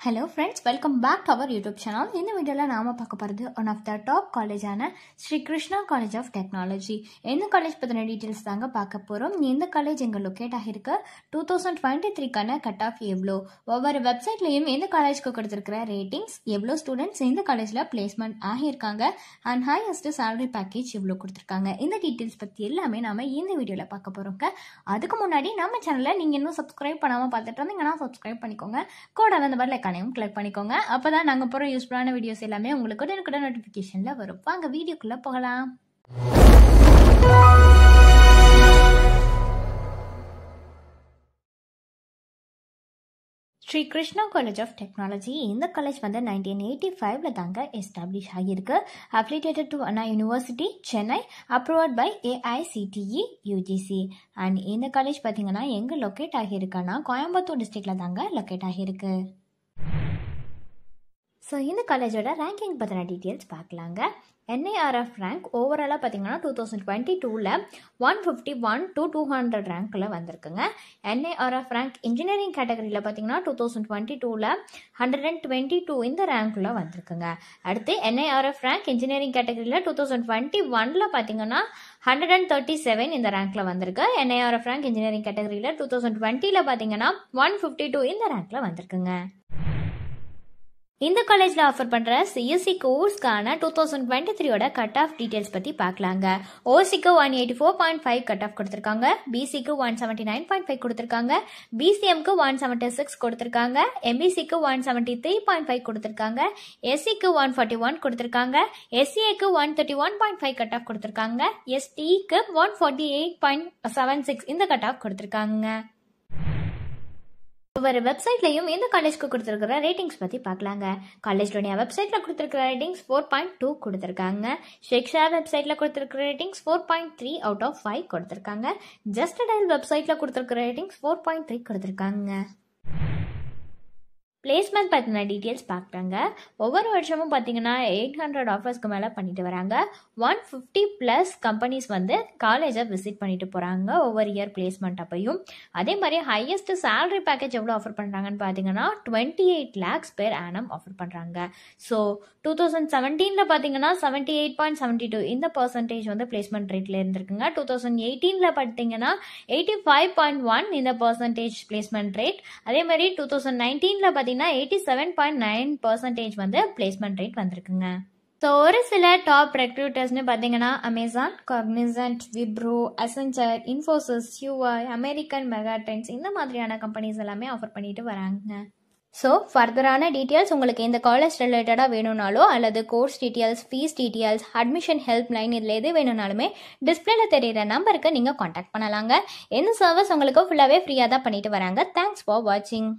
Hello friends, welcome back to our YouTube channel. In the video la naama paaka poradhu one of the top college ana Sri Krishna College of Technology. இந்த college பத்தின details தாங்க பார்க்க போறோம். இந்த college எங்க locate ஆகிருக்கு, 2023 கான cut off எவ்வளோ, ஒவ்வொரு வெப்சைட்லயும் இந்த காலேஜ்க்கு கொடுத்திருக்கிற ரேட்டிங்ஸ், எவ்வளோ ஸ்டூடெண்ட்ஸ் இந்த காலேஜ்ல பிளேஸ்மெண்ட் ஆகியிருக்காங்க அண்ட் ஹையஸ்ட் salary பேக்கேஜ் எவ்வளோ கொடுத்திருக்காங்க. இந்த டீடைல்ஸ் பத்தி எல்லாமே நாம இந்த வீடியோல பார்க்க போறோங்க. அதுக்கு முன்னாடி நம்ம சேனலை நீங்க இன்னும் சப்ஸ்கிரைப் பண்ணாம பார்த்துட்டு இருந்தீங்கன்னா சப்ஸ்கிரைப் பண்ணிக்கோங்க. கூட அந்த மாதிரி கிளிக் பண்ணிக்கோங்க. அப்பதான் நாங்க போற யூஸ்ஃபுல்லான வீடியோஸ் எல்லாமே உங்களுக்கு உடனுக்குடன் நோட்டிபிகேஷன்ல வரும். வாங்க வீடியோக்குள்ள போகலாம். Sri Krishna college of technology இந்த காலேஜ் வந்து 1985ல தாங்க எஸ்டாப்ளிஷ் ஆகியிருக்கு. Affiliated to Anna university Chennai, approved by AICTE UGC. And இந்த காலேஜ் பார்த்தீங்கன்னா எங்க லொக்கேட் ஆகியிருக்குன்னா கோயம்புத்தூர் டிஸ்ட்ரிக்ட்ல தாங்க லொக்கேட் ஆகியிருக்கு. ஸோ இந்த காலேஜோட ரேங்கிங் பற்றின டீட்டெயில்ஸ் பார்க்கலாங்க. NIRF ரேங்க் ஓவராலாக பார்த்தீங்கன்னா 2022ல் 151 to 200 ரேங்க்கில் வந்திருக்குங்க. NIRF ரேங்க் இன்ஜினியரிங் கேட்டகரியில் பார்த்தீங்கன்னா 2022ல் 122 இந்த ரேங்க்கில் வந்திருக்குங்க. அடுத்து NIRF ரேங்க் இன்ஜினியரிங் கேட்டகரியில் 2021ல் பார்த்தீங்கன்னா 137 இந்த ரேங்க்கில் வந்திருக்கு. NIRF ரேங்க் இன்ஜினியரிங் கேட்டகரியில் 2020ல் பார்த்தீங்கன்னா 152 இந்த ரேங்க்கில் வந்திருக்குங்க. இந்த காலேஜில் ஆஃபர் பண்ணுற CSE கோர்ஸ்க்கான 2023ோட கட் ஆஃப் டீட்டெயில்ஸ் பற்றி பார்க்கலாங்க. OCக்கு 184.5 கட் ஆஃப் கொடுத்துருக்காங்க, BCக்கு 179.5 கொடுத்துருக்காங்க, BCMக்கு 176 கொடுத்துருக்காங்க, MBCக்கு 173.5 கொடுத்துருக்காங்க, SCக்கு 141 கொடுத்துருக்காங்க, SCAக்கு 131.5 கட் ஆஃப் கொடுத்துருக்காங்க, STக்கு 148.76 இந்த கட் ஆஃப் கொடுத்துருக்காங்க. ஒவ்வொரு வெப்சைட்லையும் இந்த காலேஜ்க்கு கொடுத்துருக்கிற ரேட்டிங்ஸ் பற்றி பார்க்கலாங்க. காலேஜோடைய வெப்சைட்டில் கொடுத்துருக்கிற ரேட்டிங்ஸ் 4.2 கொடுத்துருக்காங்க. ஷேக்ஷா வெப்சைட்டில் கொடுத்துருக்கிற ரேட்டிங்ஸ் 4.3 அவுட் ஆஃப் 5 கொடுத்துருக்காங்க. ஜஸ்ட் டயல் வெப்சைட்டில் கொடுத்துருக்கிற ரேட்டிங்ஸ் 4.3 கொடுத்துருக்காங்க. பிளேஸ்மெண்ட் பற்றின டீட்டெயில்ஸ் பார்க்குறாங்க. ஒவ்வொரு வருஷமும் பார்த்தீங்கன்னா 800 ஆஃபர்ஸ்க்கு மேலே பண்ணிட்டு வராங்க. 150+ கம்பெனிஸ் வந்து காலேஜை விசிட் பண்ணிட்டு போகிறாங்க ஒவ்வொரு இயர் பிளேஸ்மெண்ட் அப்பையும். அதே மாதிரி ஹையஸ்ட் salary பேக்கேஜ் எவ்வளோ ஆஃபர் பண்ணுறாங்கன்னு பார்த்தீங்கன்னா 28 lakhs per annum ஆஃபர் பண்ணுறாங்க. ஸோ 2017ல் பார்த்தீங்கன்னா 78.72 இந்த பர்சன்டேஜ் வந்து பிளேஸ்மெண்ட் ரேட்டில் இருந்திருக்குங்க. 2018ல் பார்த்தீங்கன்னா 85.1 இந்த பர்சன்டேஜ் பிளேஸ்மெண்ட் ரேட். அதே மாதிரி 2019ல் பார்த்தீங்கன்னா 87.9% வந்து பிளேஸ்மெண்ட் ரேட் வந்திருக்குங்க. ஸோ ஒரு சில டாப் ரெக்ரூட்டர்ஸ்னு பார்த்தீங்கன்னா Amazon, Cognizant, Wipro, Accenture, Infosys, UI, American Megatrends இந்த மாதிரியான கம்பெனிஸ் எல்லாமே ஆஃபர் பண்ணிட்டு வராங்க. ஸோ ஃபர்தரான டீட்டெயில்ஸ் உங்களுக்கு இந்த காலேஜ் ரிலேட்டடாக வேணும்னாலோ அல்லது course details, fees details, admission help line இதில் எது வேணும்னாலுமே டிஸ்பிளேல தெரியிற நம்பருக்கு நீங்கள் காண்டாக்ட் பண்ணலாங்க. இந்த சர்வீஸ் உங்களுக்கு ஃபுல்லாகவே ஃப்ரீயாக தான் பண்ணிட்டு வராங்க. தேங்க்ஸ் ஃபார் வாட்சிங்.